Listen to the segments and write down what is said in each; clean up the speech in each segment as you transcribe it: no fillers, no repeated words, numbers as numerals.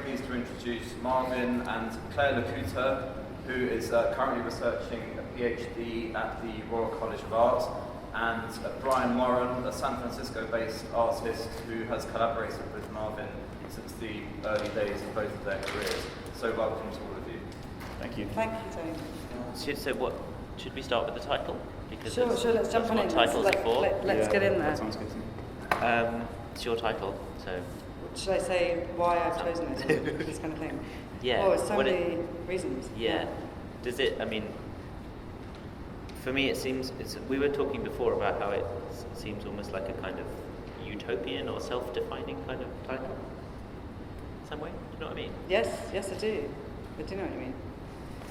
pleased to introduce Marvin and Clair Couteur, who is currently researching a PhD at the Royal College of Art, and Brian Moran, a San Francisco-based artist who has collaborated with Marvin since the early days of both of their careers. So welcome to all of you. Thank you. Thank you, Tony. So what, should we start with the title? Because sure, let's jump on in. Titles let's get in there. That sounds good to me. It's your title, so... Should I say why I've chosen it, or this kind of thing? Yeah. Oh, so many reasons. Yeah. Does it, I mean, for me it seems, we were talking before about how it seems almost like a kind of utopian or self-defining kind of title. In some way, do you know what I mean? Yes, I do. I do know what you mean.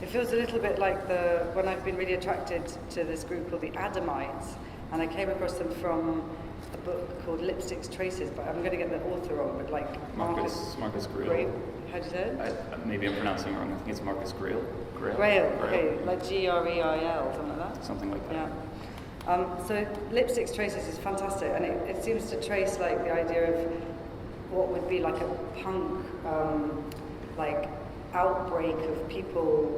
It feels a little bit like when I've been really attracted to this group called the Adamites, and I came across them from a book called Lipstick's Traces, but I'm going to get the author wrong, but like Marcus Grail. How do you say it? Maybe I'm pronouncing it wrong. I think it's Marcus Grail. Grail, okay, like Greil, something like that? Something like that. Yeah. So Lipstick's Traces is fantastic, and it seems to trace like the idea of what would be like a punk, like outbreak of people.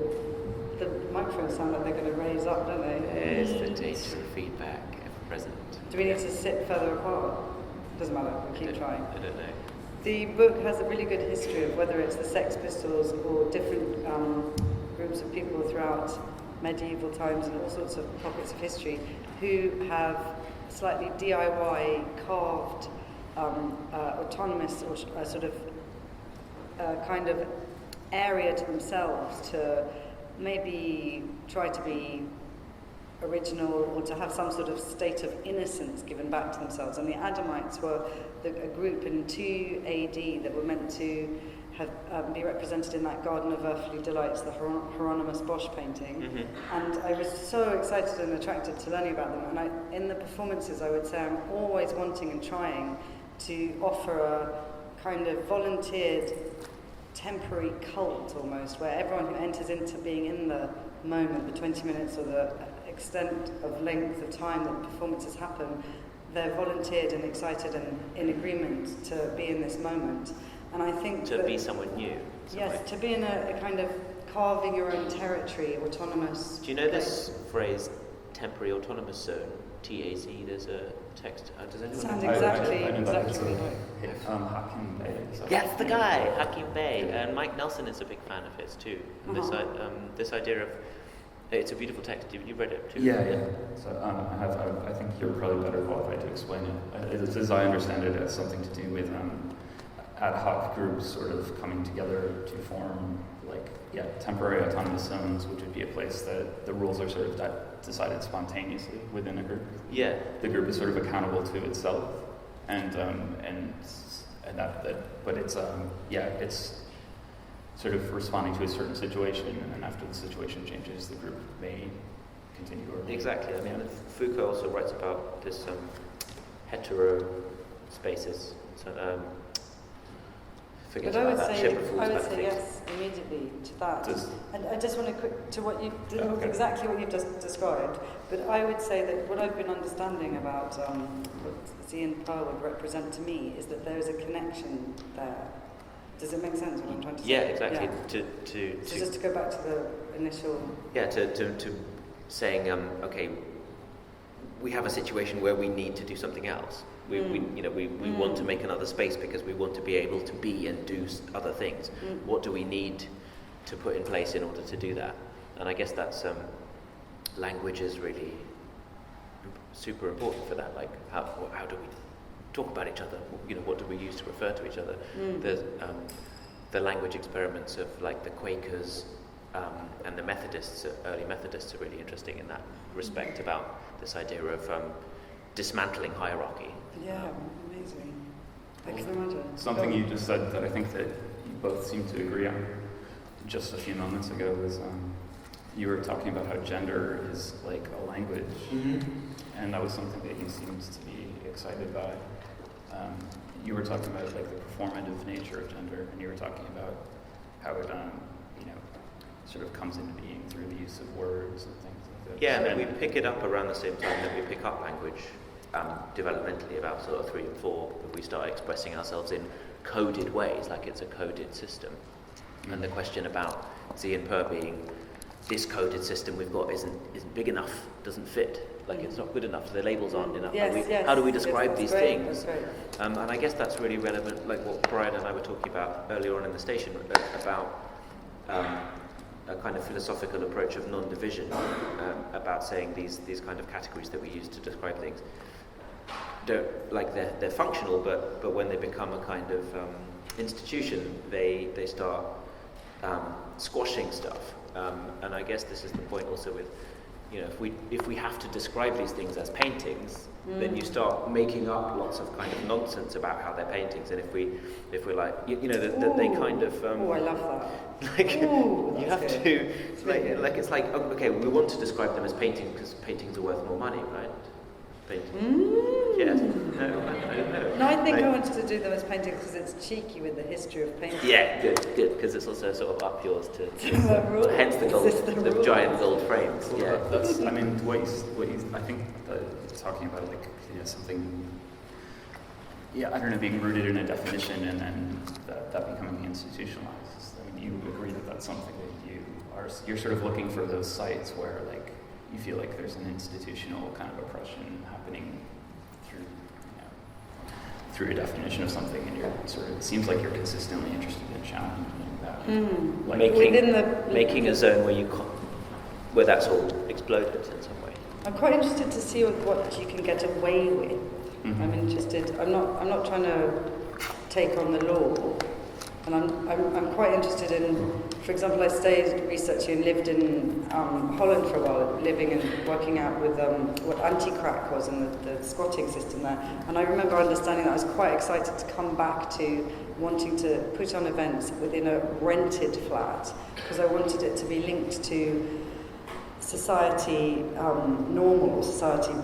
The microphones sound like they're going to raise up, don't they? There's the data feedback ever present. Do we need to sit further apart? Doesn't matter, we'll keep trying. I don't know. The book has a really good history of whether it's the Sex Pistols or different groups of people throughout medieval times and all sorts of pockets of history who have slightly DIY carved autonomous or sort of kind of area to themselves to maybe try to be original or to have some sort of state of innocence given back to themselves. And the Adamites were a group in 2 AD that were meant to have be represented in that Garden of Earthly Delights, the Hieronymus Bosch painting. Mm-hmm. And I was so excited and attracted to learning about them. And in the performances, I would say I'm always wanting and trying to offer a kind of volunteered temporary cult almost, where everyone who enters into being in the moment, the 20 minutes or the extent of length of time that performances happen, they're volunteered and excited and in agreement to be in this moment. And I think to be someone new. Yes, to be in a kind of carving your own territory, autonomous. Do you know this phrase, temporary autonomous zone? TAZ, there's a text. Does anyone sounds know? exactly Hakim Bey. That's the guy, Hakim Bey. And Mike Nelson is a big fan of his too. Uh-huh. This idea of, it's a beautiful text. You read it too? Yeah. So I think you're probably better qualified to explain it. As I understand it, it has something to do with ad hoc groups sort of coming together to form temporary autonomous zones, which would be a place that the rules are sort of decided spontaneously within a group. Yeah. The group is sort of accountable to itself, but it's sort of responding to a certain situation, and after the situation changes, the group may continue. Exactly. I mean, Foucault also writes about this hetero spaces. So, but I would say yes immediately to that. And I just want to to what you exactly what you've just described. But I would say that what I've been understanding about what Ian Pearl would represent to me is that there is a connection there. Does it make sense what I'm trying to say? Yeah, exactly. Yeah. So just to go back to the initial. Yeah, to saying okay, we have a situation where we need to do something else. We want to make another space because we want to be able to be and do other things. What do we need to put in place in order to do that? And I guess that's language is really super important for that. Like how do we talk about each other? What do we use to refer to each other? There's the language experiments of like the Quakers and the Methodists, early Methodists, are really interesting in that respect about this idea of dismantling hierarchy. Yeah, amazing. I can imagine. Something you just said that I think that you both seem to agree on just a few moments ago was you were talking about how gender is like a language, and that was something that he seems to be excited by. You were talking about like the performative nature of gender, and you were talking about how it sort of comes into being through the use of words and things like that. Yeah, and we pick it up around the same time that we pick up language developmentally, about sort of 3 and 4, if we start expressing ourselves in coded ways, like it's a coded system. And the question about Z and Per being this coded system we've got isn't big enough, doesn't fit, like it's not good enough, the labels aren't enough. How do we describe these things? And I guess that's really relevant, like what Brian and I were talking about earlier on in the station, about a kind of philosophical approach of non-division, about saying these kind of categories that we use to describe things they're functional, but when they become a kind of institution, they start squashing stuff. And I guess this is the point also with, if we have to describe these things as paintings, then you start making up lots of kind of nonsense about how they're paintings. And if we're like, that they kind of I love that. like you have to it's like okay, we want to describe them as paintings because paintings are worth more money, right? Yes. No, I don't know. No, I think I wanted to do them as paintings because it's cheeky with the history of painting. Yeah, good, because it's also sort of up yours to hence the giant gold frames. Yeah, that's. I mean, what you I think talking about something. Yeah, I don't know, being rooted in a definition and then that becoming institutionalized. I mean, you agree that that's something that you're sort of looking for those sites where you feel like there's an institutional kind of oppression happening through a definition of something, and it seems like you're consistently interested in challenging that. Making a zone where that's all exploded in some way. I'm quite interested to see what you can get away with. Mm-hmm. I'm interested. I'm not trying to take on the law, and I'm quite interested in. For example, I stayed researching and lived in Holland for a while, living and working out with what anti-crack was and the squatting system there. And I remember understanding that I was quite excited to come back to wanting to put on events within a rented flat because I wanted it to be linked to society, normal society,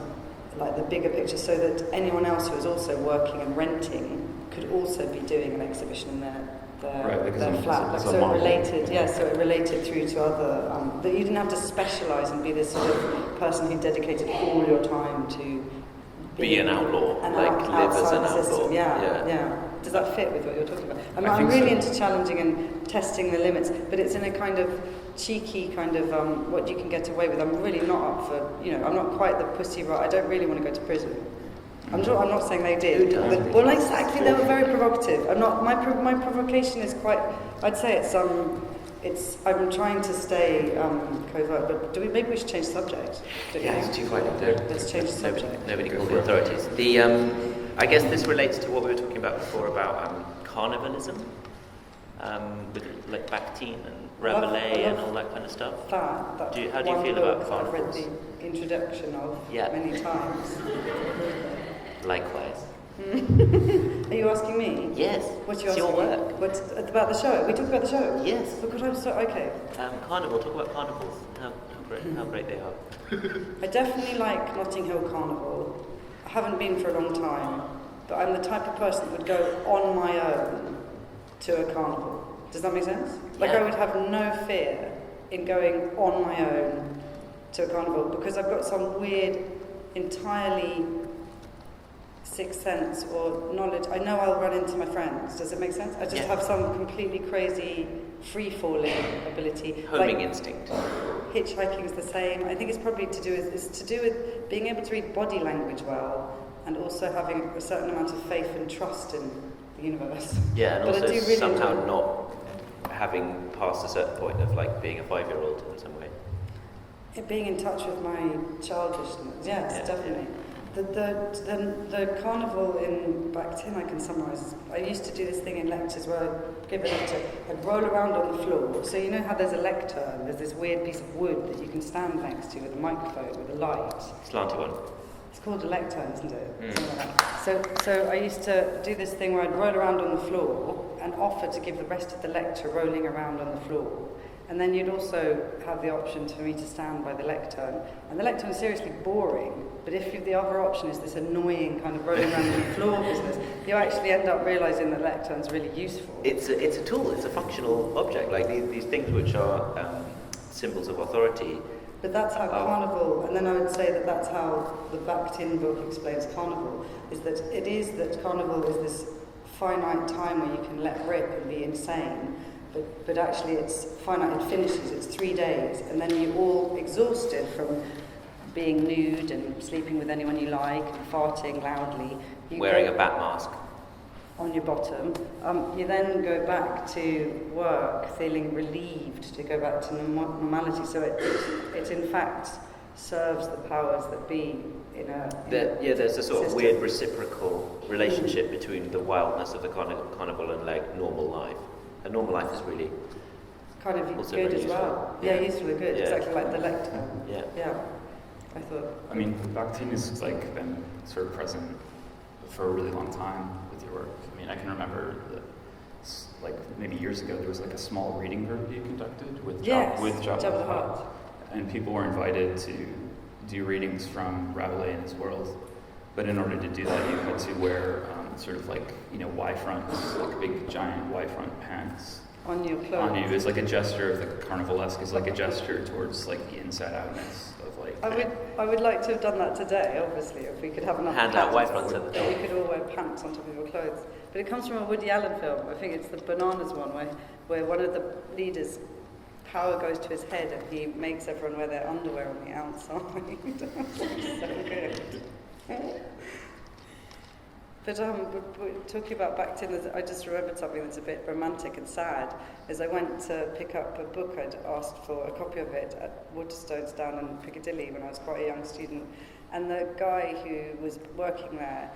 like the bigger picture, so that anyone else who was also working and renting could also be doing an exhibition in their flat. So it related through to other, that you didn't have to specialise and be this sort of person who dedicated all your time to be an outlaw, live as an outlaw. System. Yeah. Does that fit with what you're talking about? I'm really into challenging and testing the limits, but it's in a kind of cheeky kind of what you can get away with. I'm really not up for, I'm not quite the pussy riot. I don't really want to go to prison. I'm not saying they did. Well, exactly, they were very provocative. My provocation is quite. I'd say I'm trying to stay covert. But maybe we should change the subject. It's too quiet. Let's change the subject. Nobody called the authorities. I guess this relates to what we were talking about before about carnivalism, with like Bakhtin and Rabelais and all that kind of stuff. How do you feel about carnivals? I've read the introduction of many times. Likewise. Are you asking me? Yes. What's your work? What's about the show? We talk about the show? Yes. Oh God, I'm so okay. Carnival. Talk about carnivals. How great they are. I definitely like Notting Hill Carnival. I haven't been for a long time, but I'm the type of person that would go on my own to a carnival. Does that make sense? Like I would have no fear in going on my own to a carnival because I've got some weird, entirely sixth sense or knowledge. I know I'll run into my friends. Does it make sense? I just have some completely crazy free-falling ability. Homing instinct. Hitchhiking's the same. I think it's probably to do with being able to read body language well and also having a certain amount of faith and trust in the universe. Yeah, and but also somehow not having passed a certain point of like being a 5-year-old in some way. Being in touch with my childishness, yes, definitely. The carnival in Bakhtin I can summarise. I used to do this thing in lectures where I'd give a lecture, I'd roll around on the floor. So you know how there's a lectern, there's this weird piece of wood that you can stand next to with a microphone, with a light. Slanty one. It's called a lectern, isn't it? Like so I used to do this thing where I'd roll around on the floor and offer to give the rest of the lecture rolling around on the floor. And then you'd also have the option for me to stand by the lectern. And the lectern is seriously boring, but if the other option is this annoying kind of rolling around on the floor business, you actually end up realising that lectern's really useful. It's a tool, it's a functional object, like these things which are symbols of authority. But that's how carnival, and then I would say that that's how the Bakhtin book explains carnival, is that carnival is this finite time where you can let rip and be insane, but actually it's finite, it finishes, it's 3 days, and then you're all exhausted from being nude and sleeping with anyone you like and farting loudly. Wearing a bat mask. On your bottom. You then go back to work feeling relieved to go back to normality. So it in fact serves the powers that be there's a sort of system. weird reciprocal relationship between the wildness of the carnival and like normal life. And normal life is really kind of also good very as well. useful. Yeah, useful and good. Yeah. Exactly like the lectern. Yeah. Yeah. I thought. I mean, Bakhtin has like been sort of present for a really long time with your work. I mean, I can remember that, like maybe years ago, there was like a small reading group you conducted with Jabba the Hutt, and people were invited to do readings from Rabelais and his world. But in order to do that, you had to wear sort of like Y fronts, like big giant Y front pants On your clothes. on you. It's like a gesture of the carnivalesque. It's like a gesture towards like the inside outness of like. I would like to have done that today, obviously, if we could have enough Hand out pants. white fronts at the We could all wear pants on top of your clothes. But it comes from a Woody Allen film. I think it's the Bananas one, where one of the leaders' power goes to his head and he makes everyone wear their underwear on the outside. So good. But we're talking about Bakhtin, I just remembered something that's a bit romantic and sad, is I went to pick up a book. I'd asked for a copy of it at Waterstones down in Piccadilly when I was quite a young student, and the guy who was working there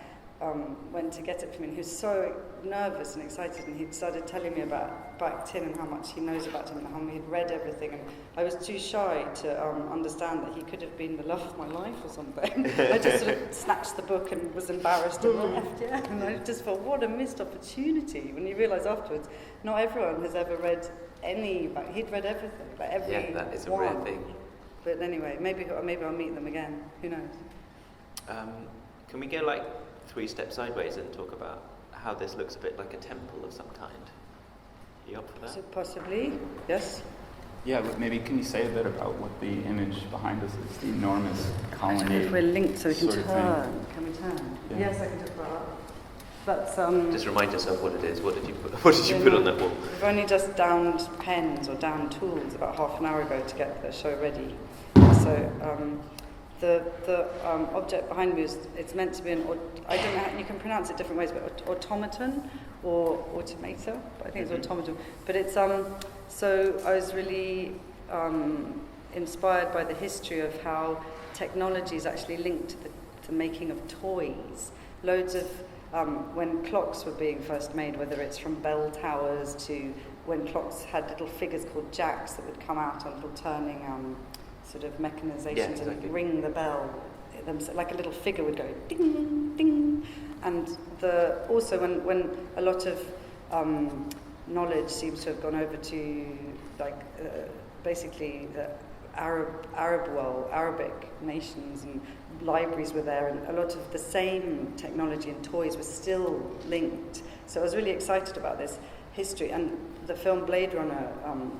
went to get it for me, and he was so nervous and excited, and he started telling me about Bakhtin and how much he knows about him and how he'd read everything, and I was too shy to understand that he could have been the love of my life or something. I just sort of snatched the book and was embarrassed and left, and I just thought, what a missed opportunity, when you realise afterwards, not everyone has ever read he'd read everything, like every Yeah, that is a one. rare thing. But anyway, maybe I'll meet them again, who knows. Can we go like 3 steps sideways and talk about how this looks a bit like a temple of some kind? You up for that? So possibly, yes. Yeah, but maybe can you say a bit about what the image behind us is? The enormous colonnade. If we're linked, so we can sort of turn. thing. Can we turn? Yeah. Yes, I can just put up. That's Just remind yourself what it is. What did you put on that wall? We've only just downed pens or downed tools about half an hour ago to get the show ready. So the object behind me it's meant to be I don't know how, you can pronounce it different ways, but automaton or automator, but I think it's automaton. But it's so I was really inspired by the history of how technology is actually linked to the making of toys. Loads of when clocks were being first made, whether it's from bell towers to when clocks had little figures called jacks that would come out on little turning sort of mechanizations and ring the bell. Like a little figure would go ding, ding. And also when a lot of knowledge seems to have gone over to basically the Arabic nations, and libraries were there, and a lot of the same technology and toys were still linked. So I was really excited about this history, and the film Blade Runner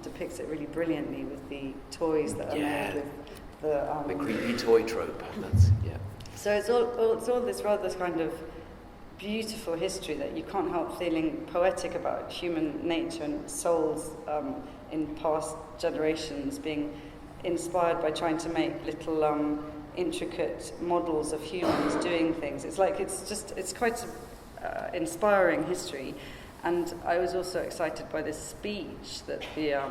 depicts it really brilliantly with the toys that are made with the creepy toy trope. That's So it's all this rather kind of beautiful history that you can't help feeling poetic about human nature and souls in past generations being inspired by trying to make little intricate models of humans doing things. It's quite inspiring history. And I was also excited by this speech that the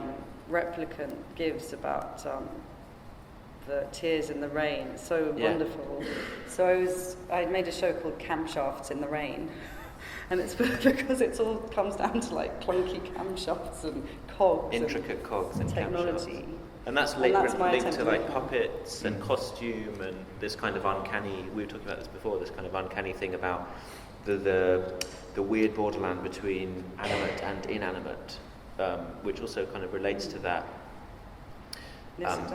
replicant gives about the tears in the rain. It's so wonderful. So I made a show called Camshafts in the Rain. And it's because it all comes down to like clunky camshafts and cogs. Intricate cogs and technology. And that's And linked that's to like puppets and costume and this kind of uncanny, we were talking about this before, this kind of uncanny thing about the weird borderland between animate and inanimate, which also kind of relates to that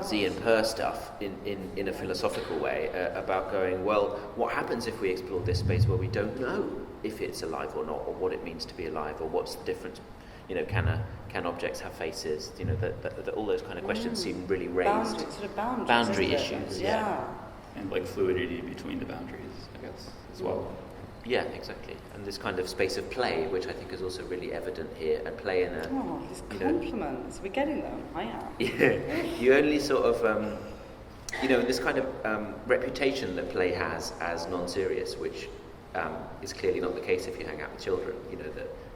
Z and Per stuff in a philosophical way, about going, well, what happens if we explore this space where we don't know if it's alive or not, or what it means to be alive, or what's the difference, can objects have faces, that all those kind of questions seem really raised. Boundary issues, yeah. And like fluidity between the boundaries, I guess, as well. Yeah, exactly. And this kind of space of play, which I think is also really evident here, and play in a... Oh, these compliments. We're getting them. I am. Yeah, you only sort of, this kind of reputation that play has as non-serious, which is clearly not the case if you hang out with children. You know,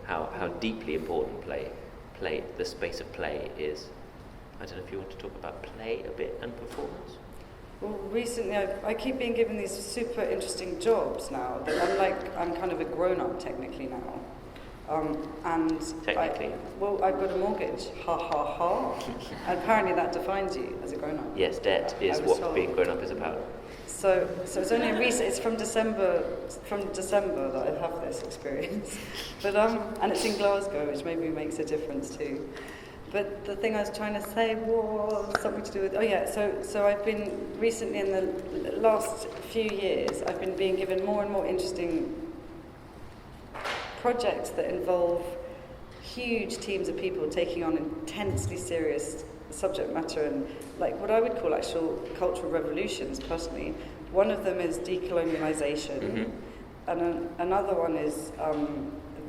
how deeply important the space of play is. I don't know if you want to talk about play a bit and performance. Well, recently I keep being given these super interesting jobs now that I'm kind of a grown-up technically now. And technically? I've got a mortgage. Ha ha ha. And apparently that defines you as a grown-up. Yes, debt is what told. Being grown-up is about. So it's only it's from December that I have this experience. But and it's in Glasgow, which maybe makes a difference too. But the thing I was trying to say was something to do with... So I've been recently, in the last few years, I've been being given more and more interesting projects that involve huge teams of people taking on intensely serious subject matter and like what I would call actual cultural revolutions, personally. One of them is decolonialization, and another one is...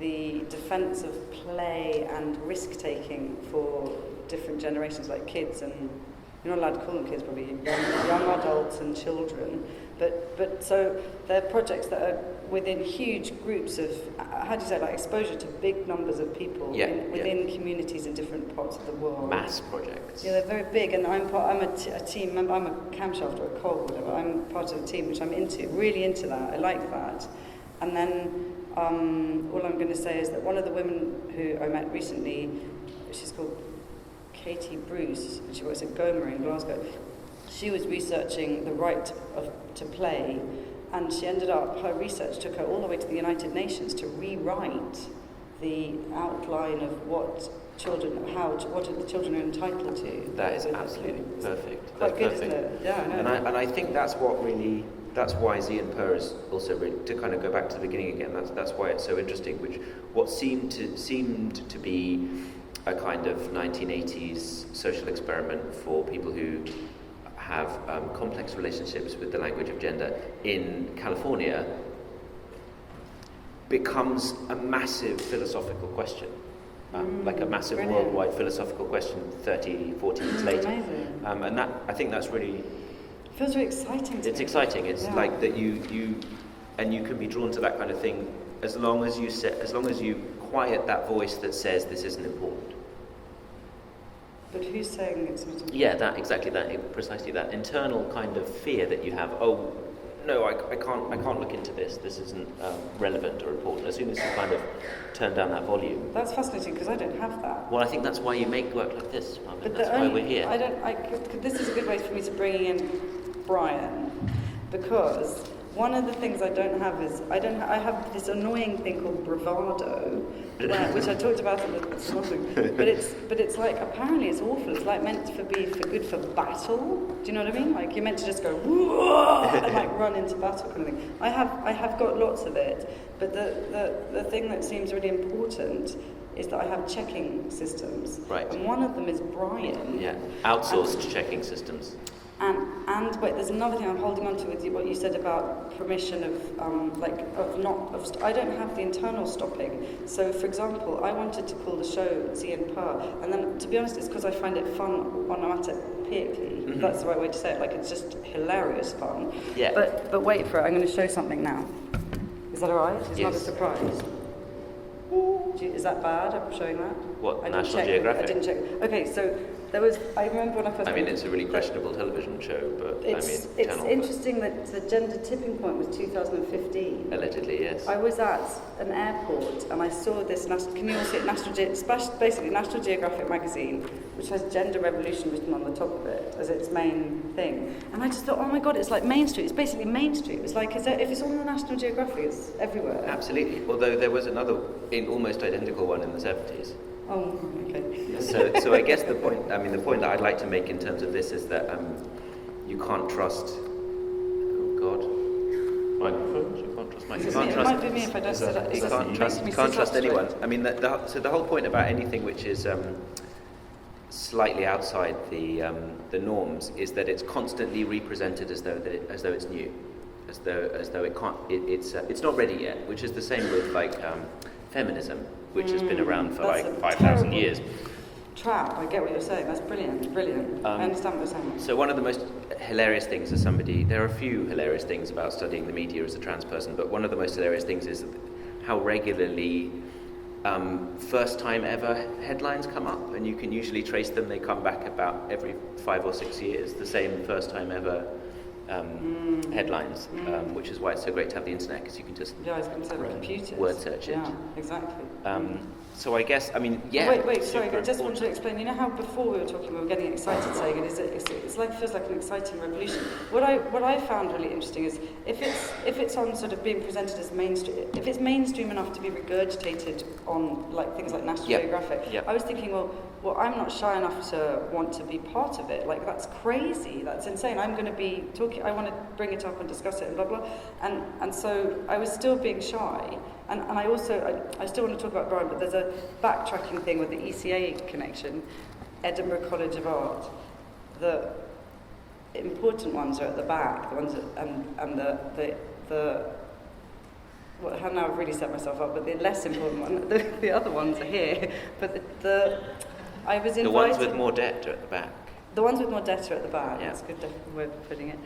the defense of play and risk-taking for different generations, like kids, and you're not allowed to call them kids, probably young adults and children. But so they're projects that are within huge groups of, how do you say, like exposure to big numbers of people within communities in different parts of the world. Mass projects. Yeah, they're very big, and I'm a team member. I'm a camshaft or a cog, whatever. I'm part of a team which I'm really into that. I like that, and then. All I'm going to say is that one of the women who I met recently, she's called Katie Bruce, and she works at Gomer in Glasgow. She was researching the right to play, and she ended up, her research took her all the way to the United Nations to rewrite the outline of what the children are entitled to. That is absolutely perfect. Quite good, perfect. isn't it? Yeah, I know. And I think that's what really... That's why Z and Per is also really, to kind of go back to the beginning again. That's why it's so interesting. What seemed to be a kind of 1980s social experiment for people who have complex relationships with the language of gender in California becomes a massive philosophical question. Like a massive worldwide philosophical question 30, 40 years later. Amazing. And that, I think that's really... It feels very exciting to me. It's exciting. It's like that you can be drawn to that kind of thing as long as you quiet that voice that says this isn't important. But who's saying it's not important? Yeah, precisely that internal kind of fear that you have. Oh, no, I can't look into this. This isn't relevant or important. As soon as you kind of turn down that volume. That's fascinating because I don't have that. Well, I think that's why you make work like this, Marvin. That's why we're here. This is a good way for me to bring in Brian, because one of the things I don't have is I have this annoying thing called bravado, which I talked about in the morning. But it's like apparently it's awful. It's like meant to be good for battle. Do you know what I mean? Like you're meant to just go whoa and like run into battle kind of thing. I have got lots of it, but the thing that seems really important is that I have checking systems. Right. And one of them is Brian. Yeah. Outsourced checking systems. And wait, there's another thing I'm holding on to with what you said about permission I don't have the internal stopping. So, for example, I wanted to call the show Z and Per, and then, to be honest, it's because I find it fun onomatopoeically. Mm-hmm. That's the right way to say it. Like, it's just hilarious fun. Yeah. But wait for it. I'm going to show something now. Is that all right? It's not a surprise. Is that bad? I'm showing that. What? National Geographic? I didn't check. Okay, so there was. I remember when I first. I mean, it's a really questionable television show, but it's interesting that the gender tipping point was 2015. Allegedly, yes. I was at an airport and I saw this. Can you all see it? It's basically National Geographic magazine, which has Gender Revolution written on the top of it as its main thing. And I just thought, oh my God, it's like Main Street. It's basically Main Street. It's like if it's on the National Geographic, it's everywhere. Absolutely. Although there was another almost identical one in the 70s. Oh, okay. So I guess the point that I'd like to make in terms of this is that you can't trust. Oh God, microphones. You can't trust microphones. It might be me if I don't sit up. You can't trust anyone. I mean, so the whole point about anything which is slightly outside the norms is that it's constantly represented as though it's new, as though it can't. It's not ready yet. Which is the same with like feminism, which has been around for like 5,000 years. Trap. I get what you're saying. That's brilliant. I understand what you're saying. So one of the most hilarious things as somebody, there are a few hilarious things about studying the media as a trans person, but one of the most hilarious things is how regularly first time ever headlines come up, and you can usually trace them. They come back about every 5 or 6 years, the same first time ever headlines, which is why it's so great to have the internet, because you can just I was going to say computers. Word search it. Yeah, exactly. So I guess, I mean, yeah. Wait, sorry, I just want to explain. You know how before we were talking, we were getting excited saying it. It's like feels like an exciting revolution. What I found really interesting is if it's on sort of being presented as mainstream, if it's mainstream enough to be regurgitated on like things like National Geographic. Yep. I was thinking, well, I'm not shy enough to want to be part of it. Like that's crazy. That's insane. I'm going to be talking. I want to bring it up and discuss it and blah blah. And so I was still being shy. And I still want to talk about Brian, but there's a backtracking thing with the ECA connection, Edinburgh College of Art. The important ones are at the back, the ones how now I've really set myself up, but the less important one, the other ones are here. But I was invited. The ones with more debt are at the back. The ones with more debt are at the back. Yeah. That's a good way of putting it.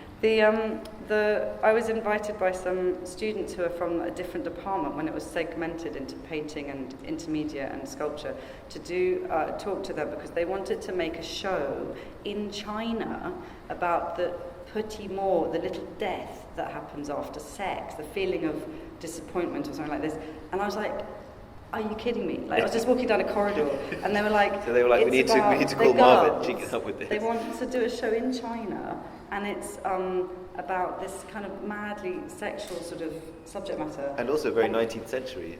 I was invited by some students who are from a different department when it was segmented into painting and intermedia and sculpture to talk to them because they wanted to make a show in China about the petit mort, the little death that happens after sex, the feeling of disappointment or something like this. And I was like, are you kidding me? Like I was just walking down a corridor and they were like, so they were like, we need to call Marvin, she can help with this. They want to do a show in China and it's about this kind of madly sexual sort of subject matter. And also very 19th century.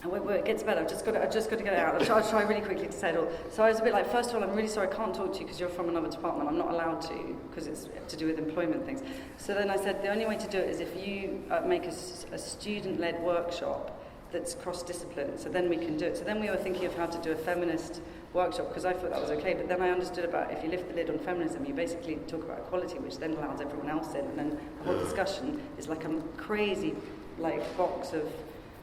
And it gets better. I've just got to get it out. I'll try really quickly to say it all. So I was a bit like, first of all, I'm really sorry I can't talk to you because you're from another department. I'm not allowed to because it's to do with employment things. So then I said, the only way to do it is if you make a student-led workshop that's cross-discipline, so then we can do it. So then we were thinking of how to do a feminist workshop because I thought that was okay, but then I understood about if you lift the lid on feminism, you basically talk about equality, which then allows everyone else in, and then the whole discussion is like a crazy box of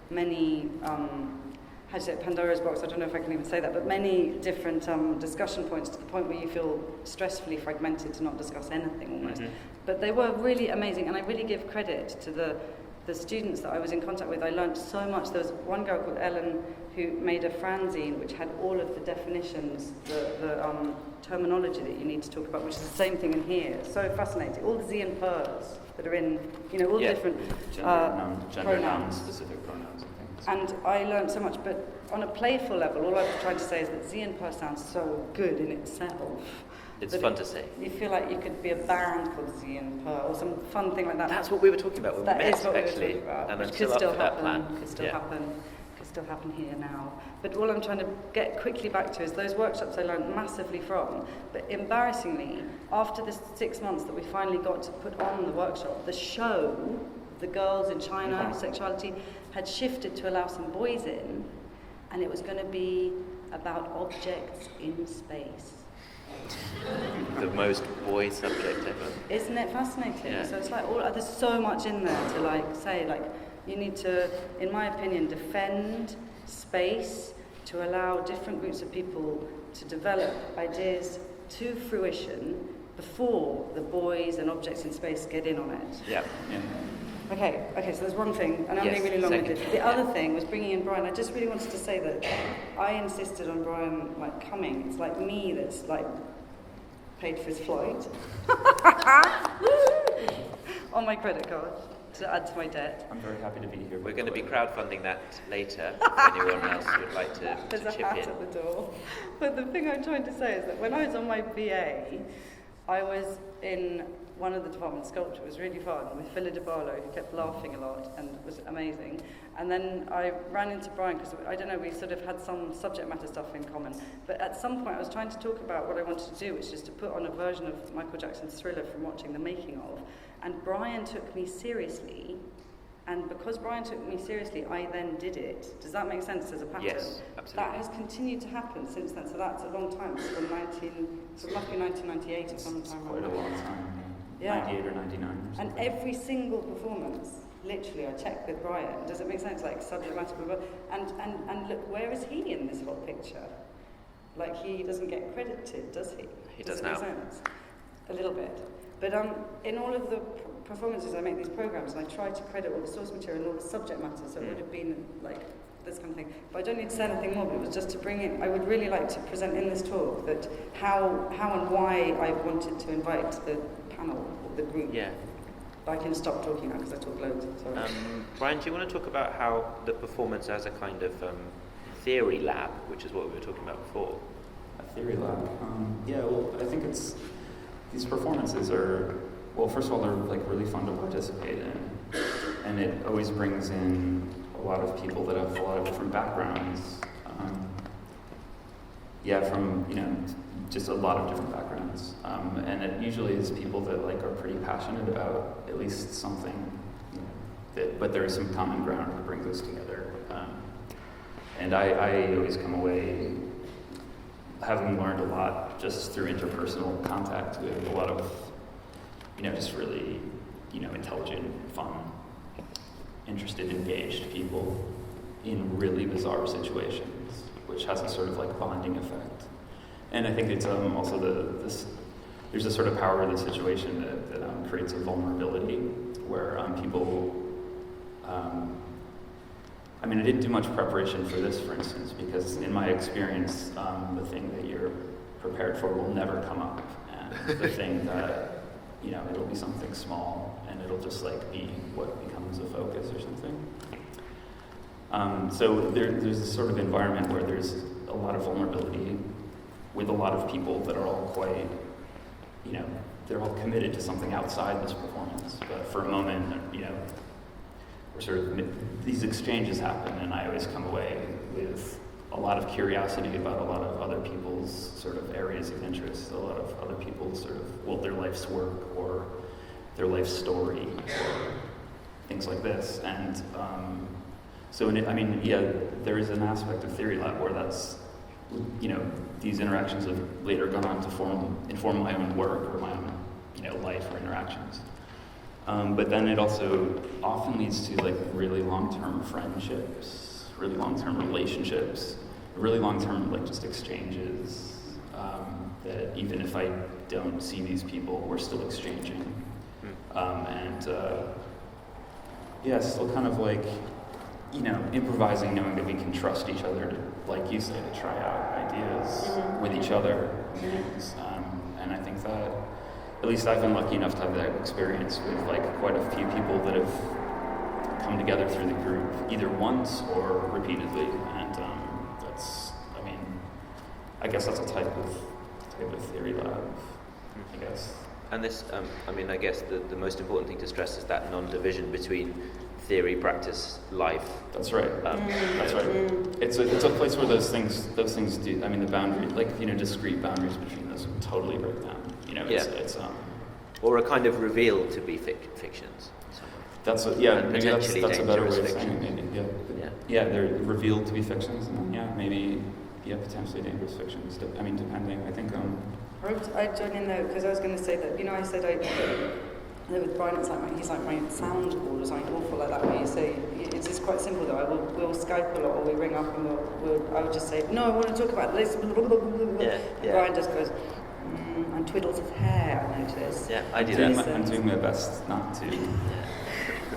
many, how do you say it, Pandora's box, I don't know if I can even say that, but many different discussion points to the point where you feel stressfully fragmented to not discuss anything almost. Mm-hmm. But they were really amazing, and I really give credit to the students that I was in contact with. I learned so much. There was one girl called Ellen who made a fanzine which had all of the definitions, the terminology that you need to talk about, which is the same thing in here. So fascinating. All the Z and pers that are in, all different gender pronouns. Specific pronouns and things. And I learned so much, but on a playful level, all I was trying to say is that Z and per sounds so good in itself. It's fun to say. You feel like you could be a band called Z and Per or some fun thing like that. That's what we were talking about when we met, actually. We were about. And I'm could still up still for happen, that plan. Could still happen here now. But all I'm trying to get quickly back to is those workshops I learned massively from. But embarrassingly, after the 6 months that we finally got to put on the workshop, the show, the girls in China, sexuality, had shifted to allow some boys in, and it was going to be about objects in space. The most boy subject ever. Isn't it fascinating? Yeah. So it's like there's so much in there to say you need to, in my opinion, defend space to allow different groups of people to develop ideas to fruition before the boys and objects in space get in on it. Yeah. Okay, so there's one thing, and I'm being really long-winded. The other thing was bringing in Brian. I just really wanted to say that I insisted on Brian coming. It's like me that's paid for his flight on my credit card to add to my debt. I'm very happy to be here. We're going to be crowdfunding that later if anyone else would like to There's chip a hat in. at the door. But the thing I'm trying to say is that when I was on my BA, I was in one of the departments, sculpture. It was really fun with Philip de Barlow, who kept laughing a lot and was amazing. And then I ran into Brian because, I don't know, we sort of had some subject matter stuff in common. But at some point I was trying to talk about what I wanted to do, which is to put on a version of Michael Jackson's Thriller from watching the making of. And Brian took me seriously. And because Brian took me seriously, I then did it. Does that make sense as a pattern? Yes, absolutely. That has continued to happen since then. So that's a long time. It's from it must be 1998 or sometime. Quite a long time. Yeah. 98 or 99. Or And something. every single performance, literally, I checked with Brian. Does it make sense? Like subject matter, blah, blah. And look, where is he in this whole picture? Like he doesn't get credited, does he? He does does it make now. sense? A little bit. But in all of the performances, I make these programs, and I try to credit all the source material and all the subject matter. So it would have been like this kind of thing. But I don't need to say anything more. But it was just to bring in. I would really like to present in this talk that how and why I wanted to invite the panel or the group. Yeah. I can stop talking now because I talk loads. Sorry. Brian, do you want to talk about how the performance as a kind of theory lab, which is what we were talking about before? A theory lab. Yeah, well, I think these performances are, well, first of all, they're like really fun to participate in, and it always brings in a lot of people that have a lot of different backgrounds. From just a lot of different backgrounds, and it usually is people that like are pretty passionate about at least something, but there is some common ground that brings us together. And I always come away having learned a lot just through interpersonal contact with a lot of, just really, intelligent, fun, interested, engaged people in really bizarre situations, which has a sort of like bonding effect. And I think it's also there's a sort of power in the situation that creates a vulnerability where people. I didn't do much preparation for this, for instance, because in my experience, the thing that you're prepared for will never come up, and the thing that it'll be something small, and it'll just like be what becomes a focus or something. So there's this sort of environment where there's a lot of vulnerability with a lot of people that are all quite, they're all committed to something outside this performance. But for a moment, we're sort of, these exchanges happen, and I always come away with a lot of curiosity about a lot of other people's sort of areas of interest, a lot of other people's sort of, their life's work or their life story or things like this. And there is an aspect of Theory Lab where that's, these interactions have later gone on to inform my own work or my own, life or interactions. But then it also often leads to like really long-term friendships, really long-term relationships, really long-term like just exchanges, that even if I don't see these people, we're still exchanging. Still kind of like, improvising, knowing that we can trust each other to, like you say, to try out ideas with each other. And I think that, at least I've been lucky enough to have that experience with like quite a few people that have come together through the group, either once or repeatedly. And I guess that's a type of theory lab, I guess. And this, I guess the most important thing to stress is that non-division between theory, practice, life. That's right. That's right. It's a place where those things do. The boundary, like discrete boundaries between those totally break down. It's or a kind of reveal to be fictions. That's maybe that's a better way of saying it. Maybe they're revealed to be fictions, and maybe potentially dangerous fictions. Depending. I think. I join in though because I was going to say that I said I with Brian he's like my soundboard or something awful like that where you say it's just quite simple though. We'll Skype a lot or we ring up and I would just say no I want to talk about this. And Brian just goes and twiddles his hair. I notice. Yeah, I do that. I'm doing my best not to.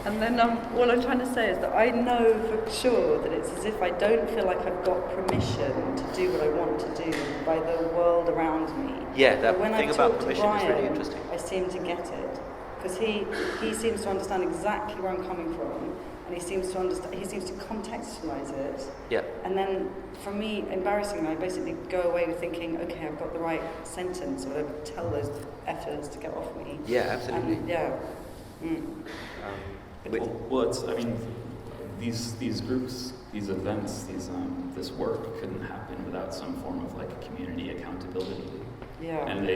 And then what I'm trying to say is that I know for sure that it's as if I don't feel like I've got permission to do what I want to do by the world around me. Yeah, that when thing I about talk permission to Brian, is really interesting. I seem to get it because he seems to understand exactly where I'm coming from, and he seems to contextualize it. Yeah. And then for me, embarrassingly, I basically go away with thinking, okay, I've got the right sentence or whatever. Tell those efforts to get off me. Yeah, absolutely. And, these groups, these events, this work couldn't happen without some form of like community accountability. Yeah. And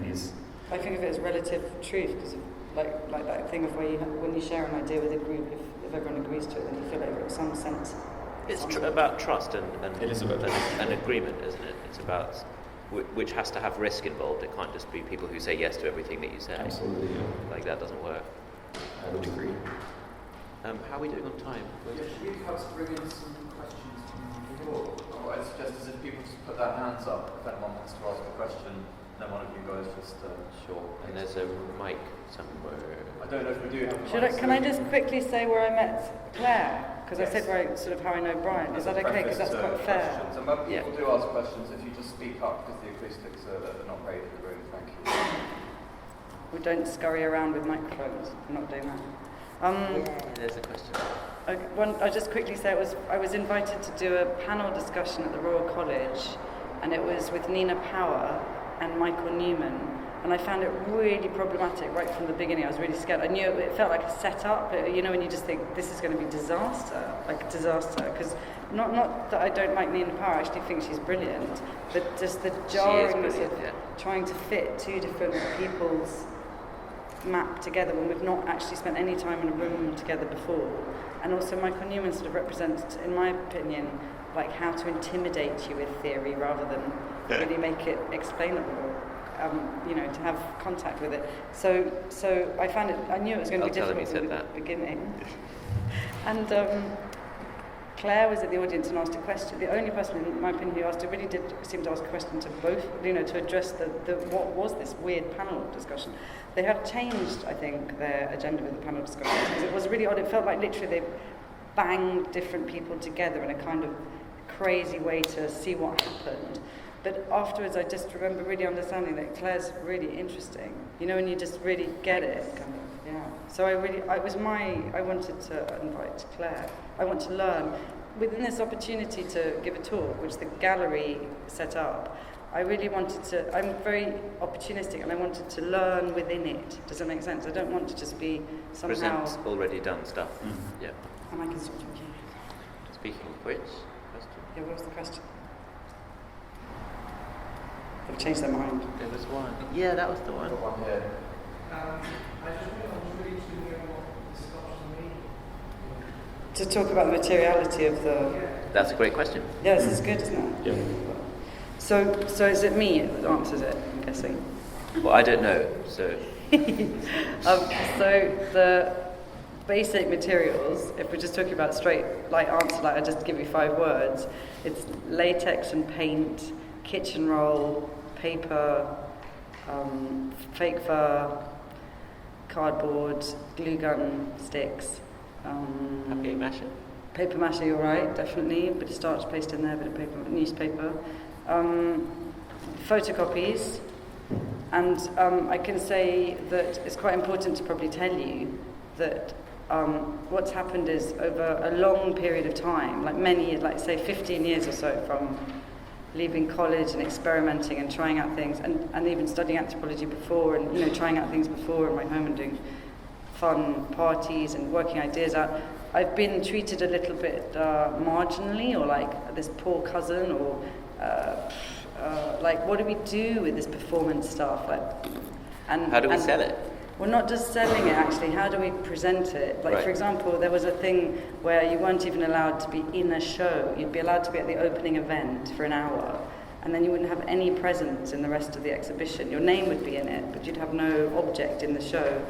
these. I think of it as relative truth because like that thing of when you share an idea with a group, if everyone agrees to it, then you feel like in some sense. It's about trust and it is about trust. and agreement, isn't it? It's about which has to have risk involved. It can't just be people who say yes to everything that you say. Absolutely, yeah. Like that doesn't work. I would agree. How are we doing on time? Yeah, should we perhaps bring in some questions from the floor? Or I suggest as if people just put their hands up if anyone wants to ask a question, then one of you guys just... Sure. And there's a mic somewhere. I don't know if we do have Can I just quickly say where I met Claire? Because Yes. I said where sort of how I know Brian. Is that okay? Because that's quite fair. And when people do ask questions, if you just speak up because the acoustics are not great in the room, thank you. We don't scurry around with microphones. I'm not doing that. There's a question. I'll just quickly say I was invited to do a panel discussion at the Royal College, and it was with Nina Power and Michael Newman, and I found it really problematic right from the beginning. I was really scared. I knew it felt like a setup, you know, when you just think this is going to be disaster, because not that I don't like Nina Power, I actually think she's brilliant, but just the jarringness of trying to fit two different people's map together when we've not actually spent any time in a room together before. And also Michael Newman sort of represents, in my opinion, like how to intimidate you with theory rather than really make it explainable, you know, to have contact with it. So I found it, I knew it was going to be difficult at the beginning. And Claire was at the audience and asked a question. The only person, in my opinion, who asked it really did seem to ask a question to both, you know, to address the what was this weird panel discussion. They have changed, I think, their agenda with the panel discussion because it was really odd. It felt like literally they banged different people together in a kind of crazy way to see what happened. But afterwards, I just remember really understanding that Claire's really interesting. You know, and you just really get it, kind of. Yeah. So I wanted to invite Claire. I want to learn. Within this opportunity to give a talk, which the gallery set up, I really wanted to, I'm very opportunistic and I wanted to learn within it. Does that make sense? I don't want to just be somehow... Present already done stuff. Mm-hmm. Yeah. And I can stop talking. Speaking of which, question? Yeah, what was the question? They've changed their mind. There was one. Yeah, that was the one. One here. I just want really to hear what the sculpture means. To talk about the materiality of the... That's a great question. Yeah, this is good, isn't it? Yeah. So is it me that answers it, I'm guessing? Well, I don't know, so... So the basic materials, if we're just talking about straight like answer, like I just give you 5 words, it's latex and paint, kitchen roll, paper, fake fur, cardboard, glue gun, sticks. Paper mache, you're right, definitely. Bit of starch paste in there, bit of paper, newspaper. Photocopies. And I can say that it's quite important to probably tell you that what's happened is over a long period of time, like say 15 years or so from leaving college and experimenting and trying out things and even studying anthropology before and, you know, trying out things before in my home and doing fun parties and working ideas out, I've been treated a little bit marginally or like this poor cousin or like what do we do with this performance stuff? How do we sell it? Well, not just selling it, actually. How do we present it? Like, for example, there was a thing where you weren't even allowed to be in a show. You'd be allowed to be at the opening event for an hour, and then you wouldn't have any presence in the rest of the exhibition. Your name would be in it, but you'd have no object in the show.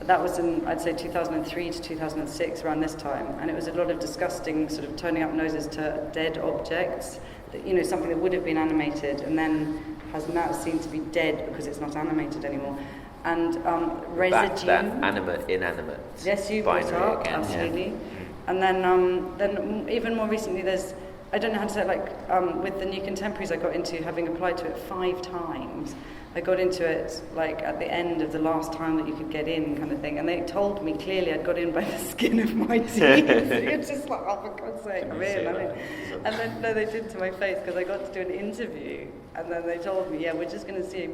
That was in, I'd say, 2003 to 2006, around this time, and it was a lot of disgusting sort of turning up noses to dead objects, that, you know, something that would have been animated and then has now seen to be dead because it's not animated anymore. And residue. That animate, inanimate. Yes, you brought up, again, absolutely. Yeah. And then even more recently, there's, I don't know how to say it, like with the New Contemporaries, I got into, having applied to it 5 times. I got into it like at the end of the last time that you could get in, kind of thing. And they told me clearly I'd got in by the skin of my teeth. It's just like, oh, for God's sake, I'm in. And then no, they did to my face because I got to do an interview. And then they told me, yeah, we're just going to see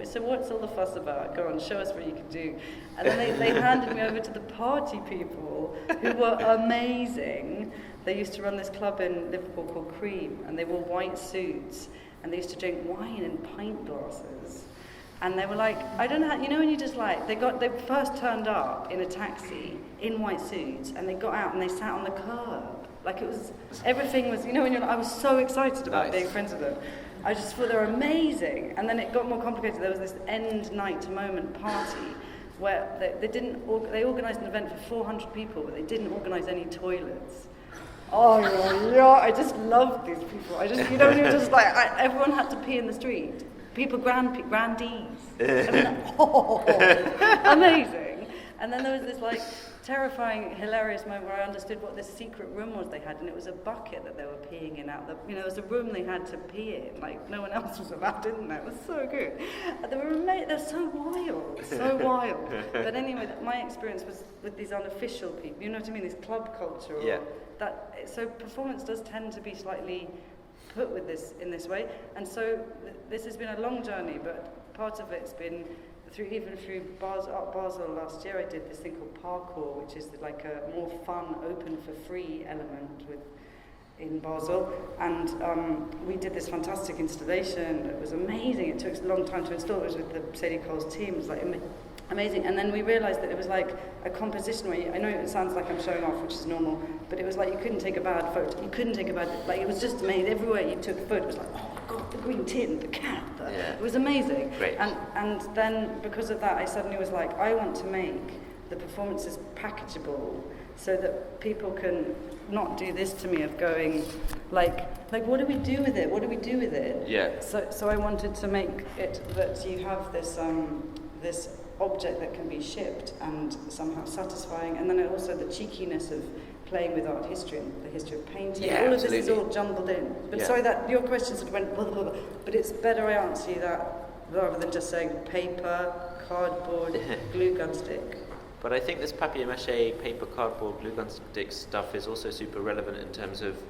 so what's all the fuss about? Go on, show us what you can do. And then they handed me over to the party people who were amazing. They used to run this club in Liverpool called Cream, and they wore white suits. And they used to drink wine in pint glasses. And they were like, I don't know how, you know when you just like, they first turned up in a taxi in white suits and they got out and they sat on the curb. Like it was, everything was, you know when you're like, I was so excited about being friends with them. I just thought they were amazing. And then it got more complicated. There was this end night moment party where they organised an event for 400 people, but they didn't organise any toilets. Oh yeah, I just loved these people. Everyone had to pee in the street. People, grandees. Amazing. And then there was this terrifying, hilarious moment where I understood what this secret room was they had, and it was a bucket that they were peeing in out. It was a room they had to pee in, no one else was allowed in there. It was so good. They're so wild. But anyway, my experience was with these unofficial people. You know what I mean? This club culture. So performance does tend to be slightly put with this in this way, and so this has been a long journey. But part of it's been through Basel last year. I did this thing called parkour, which is a more fun, open for free element in Basel, and we did this fantastic installation. It was amazing. It took a long time to install. It was with the Sadie Cole's team. It was amazing. And then we realised that it was a composition where I know it sounds like I'm showing off, which is normal, but it was you couldn't take a bad photo. You couldn't take a bad, it was just amazing. Everywhere you took a photo, it was oh my God, the green tint, the cat. It was amazing. Great. And then because of that, I suddenly was I want to make the performances packageable so that people can not do this to me of going what do we do with it? What do we do with it? Yeah. So I wanted to make it that you have this this object that can be shipped and somehow satisfying, and then also the cheekiness of playing with art history and the history of painting. All of this is all jumbled in. But sorry that your question sort of went blah, blah, blah, but it's better I answer you that rather than just saying paper, cardboard, glue gun stick. But I think this papier-mâché, paper, cardboard, glue gun stick stuff is also super relevant in terms of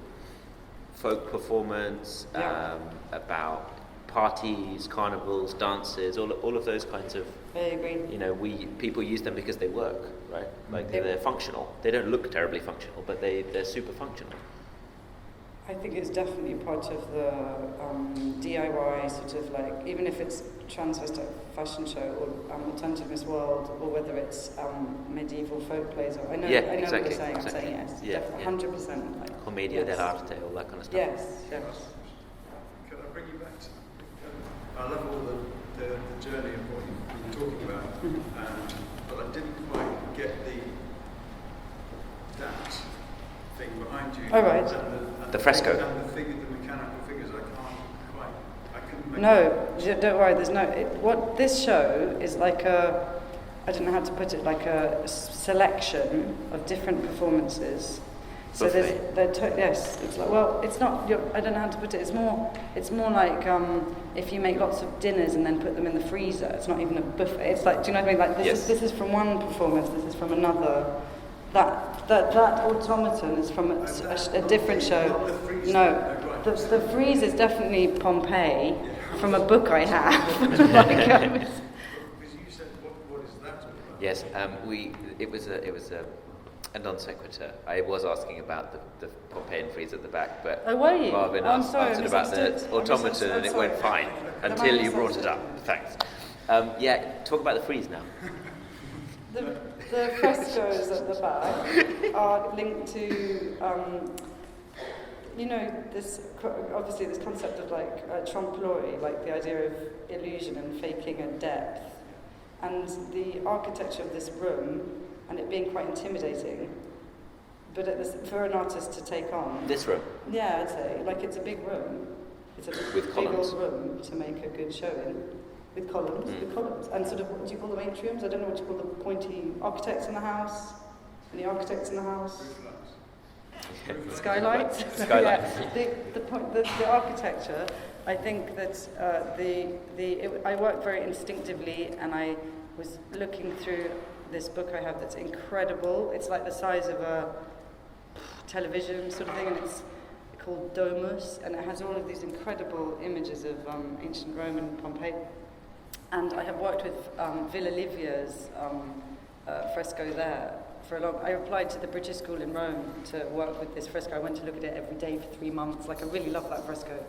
folk performance, about parties, carnivals, dances, all of those kinds of. I agree. People use them because they work, right? They're functional. They don't look terribly functional, but they're super functional. I think it's definitely part of the DIY sort of even if it's transvestite fashion show or alternative Miss World, or whether it's medieval folk plays. Or I know what you're saying. Exactly. I'm saying yes, definitely, 100%. Commedia dell'arte, all that kind of stuff. Yes. Can I bring you back to? I love all the journey of what you've been talking about, but I didn't quite get that thing behind you. Oh, right. The fresco. And the mechanical figures, I couldn't make No, don't worry, there's no... what this show is I don't know how to put it, a selection of different performances. So yes, it's it's not. I don't know how to put it. It's more like if you make lots of dinners and then put them in the freezer. It's not even a buffet. It's do you know what I mean? This is from one performance. This is from another. That automaton is from a different show. No, the frieze is definitely Pompeii from a book I have. Because you said, what is that all about? Yes, it was a non sequitur. I was asking about the Pompeian frieze at the back, but Marvin answered about the automaton, and it went fine until you brought it up. Thanks. Talk about the frieze now. The frescoes at the back are linked to, this concept of trompe-l'oeil, the idea of illusion and faking a depth, and the architecture of this room, and it being quite intimidating, but for an artist to take on. This room? Yeah, I'd say. It's a big room. It's a with big columns. old room to make a good show in. With columns, and sort of, what do you call them, atriums? I don't know what you call the pointy architects in the house. Any architects in the house? Skylights. Skylights. The architecture. I think that I work very instinctively, and I was looking through this book I have that's incredible. It's the size of a television sort of thing, and it's called Domus, and it has all of these incredible images of ancient Rome and Pompeii. And I have worked with Villa Livia's fresco there for a long... I applied to the British School in Rome to work with this fresco. I went to look at it every day for 3 months. I really love that fresco.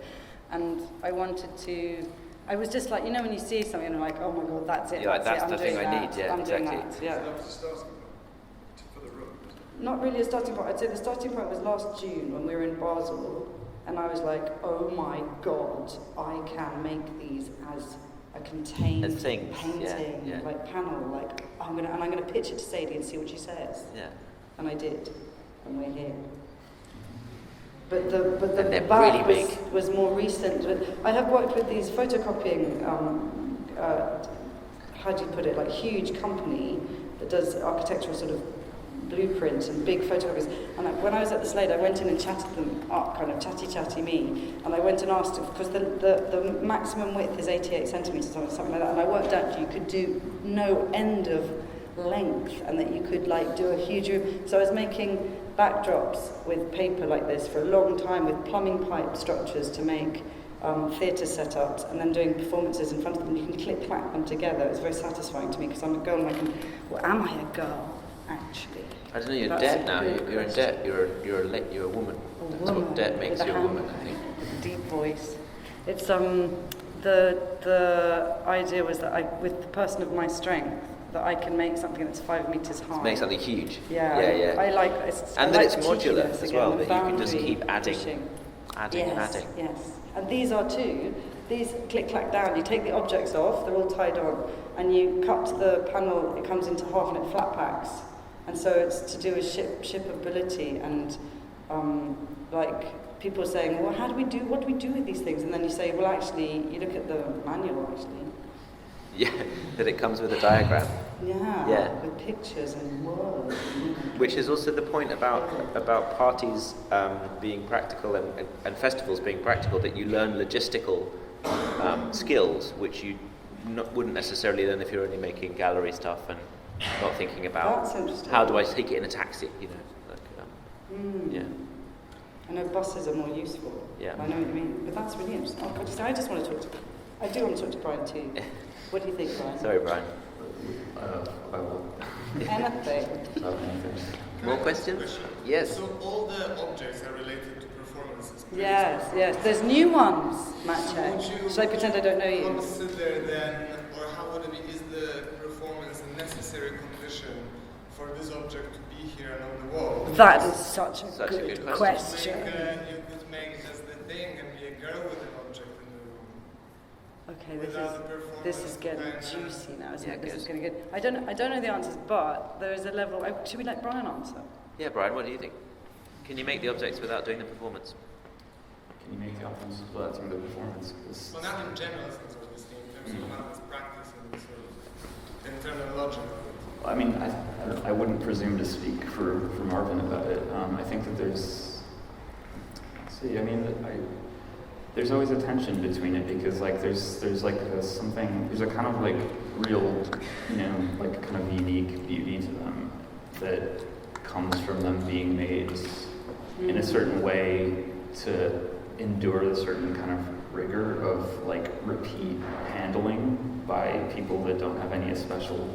And I wanted to... I was just when you see something and you're oh my God, that's it, that's I'm the doing thing that. I need, yeah, I'm exactly. doing that, yeah. So that was the starting point for the room, wasn't it? Not really a starting point. I'd say the starting point was last June when we were in Basel. And I was like, oh my God, I can make these as a contained As things, painting, yeah. like panel. Like I'm gonna pitch it to Sadie and see what she says. Yeah. And I did, and we're here. But the And they're back really big. was more recent. But I have worked with these photocopying. How do you put it? Like huge company that does architectural sort of blueprints and big photocopies. And when I was at the Slade, I went in and chatted them up, kind of chatty me. And I went and asked, because the maximum width is 88 centimetres or something like that. And I worked out you could do no end of length, and that you could like do a huge room. So I was making backdrops with paper like this for a long time, with plumbing pipe structures to make theatre setups, and then doing performances in front of them. You can click-clack them together. It's very satisfying to me because I'm a girl and I can... Well, am I a girl, actually? I don't know, you're That's debt a now. good You're in question. debt. You're a woman. That's what debt makes with you a hand, woman, I think. with a deep voice. It's the idea was that with the person of my strength, that I can make something that's 5 meters high. Make something huge. Yeah, Yeah. I like. And I then like it's modular cheekiness as again, well, the that you can just boundary keep adding. pushing. Adding. Yes. And these are too. These click-clack down. You take the objects off; they're all tied on, and you cut the panel. It comes into half, and it flat packs. And so it's to do with shippability and like people saying, well, what do we do with these things? And then you say, well, actually, you look at the manual, actually. Yeah, that it comes with a diagram. Yeah. With pictures and words. Which is also the point about parties being practical and festivals being practical, that you learn logistical skills, which you wouldn't necessarily learn if you're only making gallery stuff and not thinking about That's interesting. how do I take it in a taxi, you know. Yeah. I know buses are more useful. Yeah. I know what you mean. But that's really interesting. Oh, God, I just want to talk to... I do want to talk to Brian too. What do you think, Brian? Sorry, Brian. I will. Anything. More questions? Yes. So all the objects are related to performances. Yes. There's new ones, Matt. So would you- Should I pretend I don't know you? Consider then, or how would it be, is the performance a necessary condition for this object to be here and on the wall? That is such a Such a good good question. You could make just the thing and be a girl with an object in the room. Okay, Without the performance this is getting kind of- juicy now, isn't Yeah, it? This good. is getting good. I don't know the answers, but there is a level. Should we let Brian answer? Yeah, Brian, what do you think? Can you make the objects without doing the performance? Can you make the options without doing the performance? 'Cause Well, not in general sense, obviously, in terms of how it's practice and sort of internal logic of it. I mean, I wouldn't presume to speak for Marvin about it. I think that there's always a tension between it, because like there's like there's a kind of like real, like kind of unique beauty to them that comes from them being made in a certain way to endure the certain kind of rigor of like repeat handling by people that don't have any special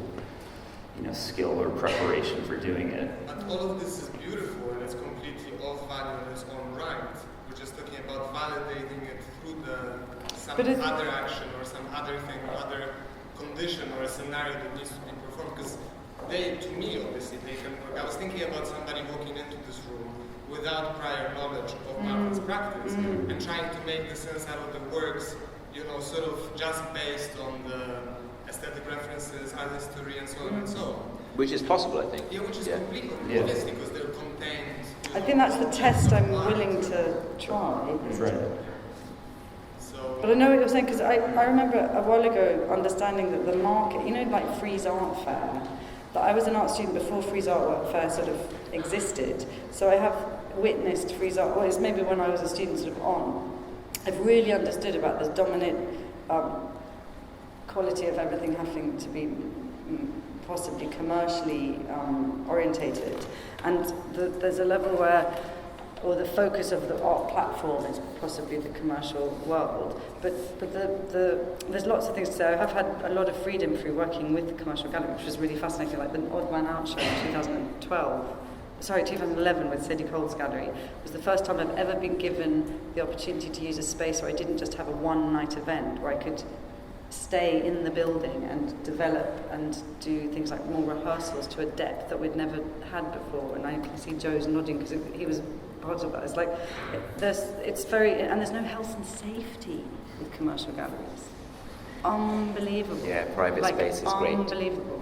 skill or preparation for doing it. But all of this is beautiful and it's completely of value in its own right. We're just talking about validating it through some other action or some other thing or other condition or a scenario that needs to be performed. Because to me, obviously, they can work. I was thinking about somebody walking into this room without prior knowledge of Marvin's practice and trying to make the sense out of the works, sort of just based on the aesthetic references, art history, and so on and so on. Which is possible, I think. Yeah, which is completely, Yeah. obviously, because they're contained. I think that's the test I'm willing to try. Right. So, But I know what you're saying, because I remember a while ago understanding that the market, like Frieze Art Fair, that I was an art student before Frieze Art Fair sort of existed. So I have witnessed Frieze Art, well, it's maybe when I was a student sort of on. I've really understood about this dominant quality of everything having to be possibly commercially orientated. And there's a level where, or the focus of the art platform is possibly the commercial world. But there's lots of things to say. I have had a lot of freedom through working with the commercial gallery, which was really fascinating, like the Odd Man Out show in 2011 with Sadie Cole's gallery was the first time I've ever been given the opportunity to use a space where I didn't just have a one-night event, where I could stay in the building and develop and do things like more rehearsals to a depth that we'd never had before. And I can see Joe's nodding because he was part of that. It's like, there's no health and safety with commercial galleries. Unbelievable. Yeah, private space is great. Unbelievable.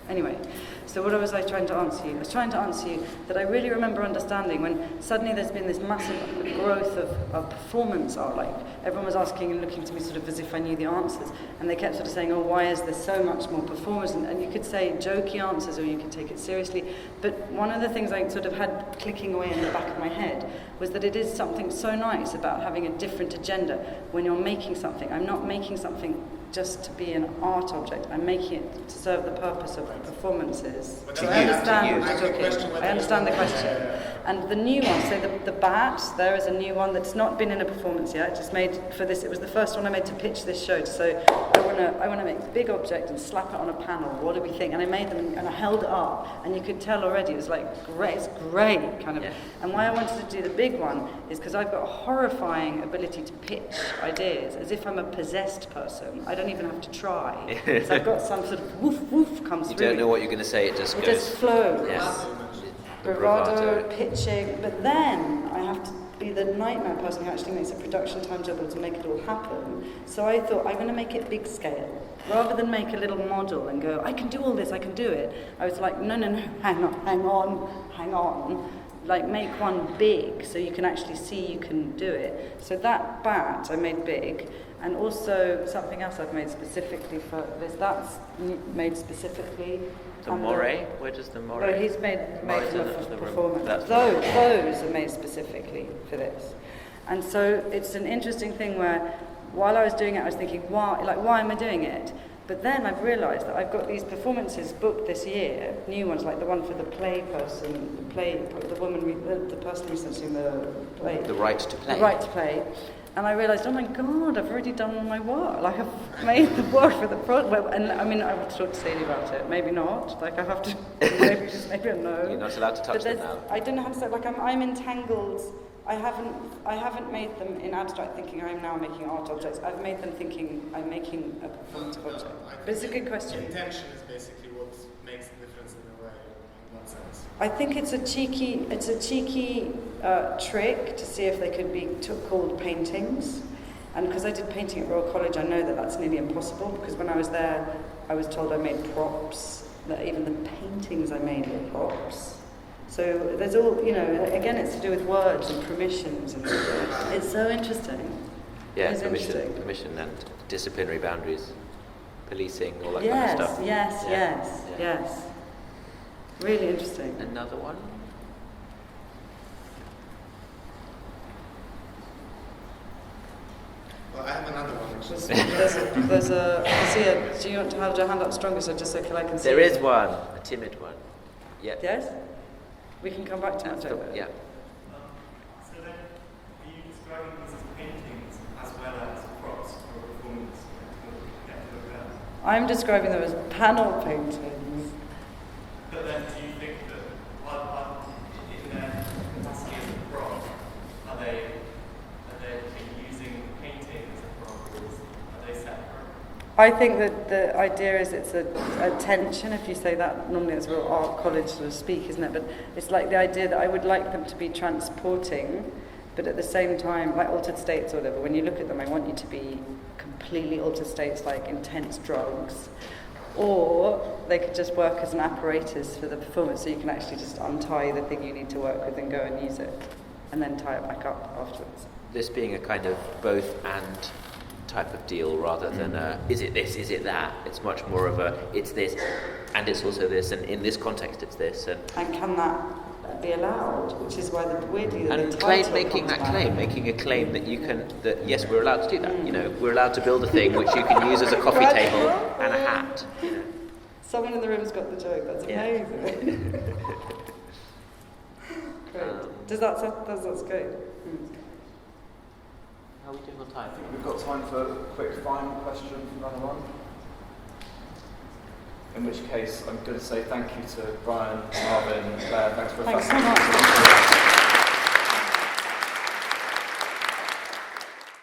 Anyway, so what was I trying to answer you? I was trying to answer you that I really remember understanding when suddenly there's been this massive growth of performance art. Like, everyone was asking and looking to me sort of as if I knew the answers. And they kept sort of saying, oh, why is there so much more performance? And you could say jokey answers or you could take it seriously. But one of the things I sort of had clicking away in the back of my head was that it is something so nice about having a different agenda when you're making something. I'm not making something just to be an art object. I'm making it to serve the purpose of performances. So I understand what you're talking. I understand the question. And the new one, so the bat, there is a new one that's not been in a performance yet. Just made for this. It was the first one I made to pitch this show. So I want to make a big object and slap it on a panel. What do we think? And I made them and I held it up, and you could tell already it was like great. It's great, kind of. Yeah. And why I wanted to do the big one is because I've got a horrifying ability to pitch ideas as if I'm a possessed person. I don't even have to try. So I've got some sort of woof woof comes through. You don't know what you're going to say. It just goes. It just flows. Yes. Bravado, pitching, but then I have to be the nightmare person who actually makes a production timetable to make it all happen. So I thought, I'm going to make it big scale. Rather than make a little model and go, I can do all this, I can do it. I was like, no, hang on. Like, make one big so you can actually see you can do it. So that bat I made big. And also something else I've made specifically for this, that's made specifically. The moray? Where does the moray? No, he's made them for performance. Those are made specifically for this. And so it's an interesting thing where, while I was doing it, I was thinking, why am I doing it? But then I've realised that I've got these performances booked this year, new ones, like the one for the play person, the person researching the play. The right to play. The right to play. And I realised, oh my God, I've already done all my work. Like, I've made the work for the project. And I mean, I would talk to Sadie about it. Maybe not. Like, I have to, maybe I know. You're not allowed to touch them now. I don't know how to say, like, I'm entangled. I haven't made them in abstract thinking I'm now making art objects. I've made them thinking I'm making a performance project. But it's a good question. Intention is basically what makes the difference in a way, in that sense. I think it's a cheeky trick to see if they could be called paintings. And because I did painting at Royal College, I know that that's nearly impossible, because when I was there, I was told I made props, that even the paintings I made were props. So there's all, again, it's to do with words and permissions, and it's so interesting. Yeah, permission and disciplinary boundaries, policing, all that kind of stuff. Yes. Really interesting. Another one? Well, I have another one. Do you want to hold your hand up stronger so just so I can see? There is one, a timid one. Yep. Yes? We can come back to that. Yeah. So then, are you describing these as paintings as well as props for performance? I'm describing them as panel paintings. But then, do you think that in their capacity as a prop, are they using painting as a prop, or are they separate? I think that the idea is it's a tension, if you say that. Normally it's real art college sort of speak, isn't it? But it's like the idea that I would like them to be transporting, but at the same time, like altered states or whatever, when you look at them, I want you to be completely altered states, like intense drugs. Or they could just work as an apparatus for the performance, so you can actually just untie the thing you need to work with and go and use it, and then tie it back up afterwards. This being a kind of both and type of deal rather than is it this, is it that? It's much more of a it's this and it's also this, and in this context it's this. And can that be allowed? Which is why weirdly and making a claim that you can, that yes, we're allowed to do that. We're allowed to build a thing which you can use as a coffee table and a hat. Someone in the room's got the joke. That's amazing. Great. That's good. How are we doing on time? I think we've got time for a quick final question from anyone. In which case, I'm going to say thank you to Brian, Marvin, Clair. Thanks for a Thanks so much.